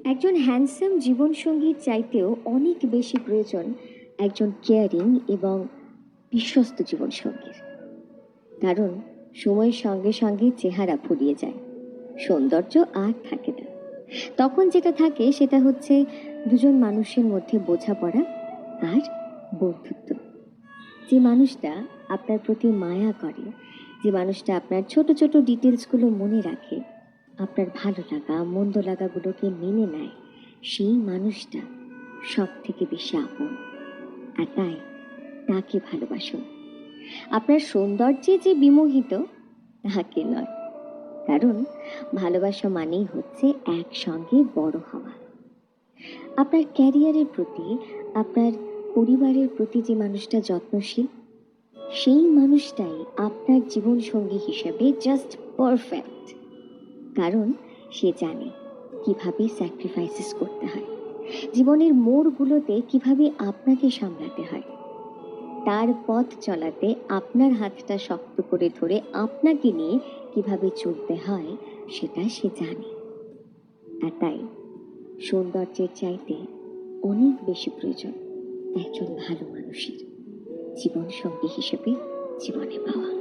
একজন হ্যান্ডসাম জীবনসঙ্গীর চাইতেও অনেক বেশি প্রয়োজন একজন কেয়ারিং এবং বিশ্বস্ত জীবনসঙ্গীর। কারণ সময়ের সঙ্গে সঙ্গে চেহারা ফুরিয়ে যায়, সৌন্দর্য আর থাকে না। তখন যেটা থাকে সেটা হচ্ছে দুজন মানুষের মধ্যে বোঝাপড়া আর বন্ধুত্ব। যে মানুষটা আপনার প্রতি মায়া করে, যে মানুষটা আপনার ছোট ছোট ডিটেলসগুলো মনে রাখে, আপনার ভালো লাগা মন্দ লাগাগুলোকে মেনে নেয়, সেই মানুষটা সব থেকে বেশি আপন। আর তাই তাকে ভালোবাসুন। আপনার সৌন্দর্যে যে বিমোহিত তাকে নয়। কারণ ভালোবাসা মানেই হচ্ছে একসঙ্গে বড় হওয়া। আপনার ক্যারিয়ারের প্রতি, আপনার পরিবারের প্রতি যে মানুষটা যত্নশীল, সেই মানুষটাই আপনার জীবনসঙ্গী হিসেবে জাস্ট পারফেক্ট। কারণ সে জানে কিভাবে স্যাক্রিফাইসেস করতে হয়, জীবনের মোড়গুলোতে কিভাবে আপনাকে সামলাতে হয়, তার পথ চলাতে আপনার হাতটা শক্ত করে ধরে আপনাকে নিয়ে কিভাবে চলতে হয় সেটা সে জানে। আর তাই সৌন্দর্যের চাইতে অনেক বেশি প্রয়োজন একজন ভালো মানুষের জীবনসঙ্গী হিসেবে জীবনে পাওয়া।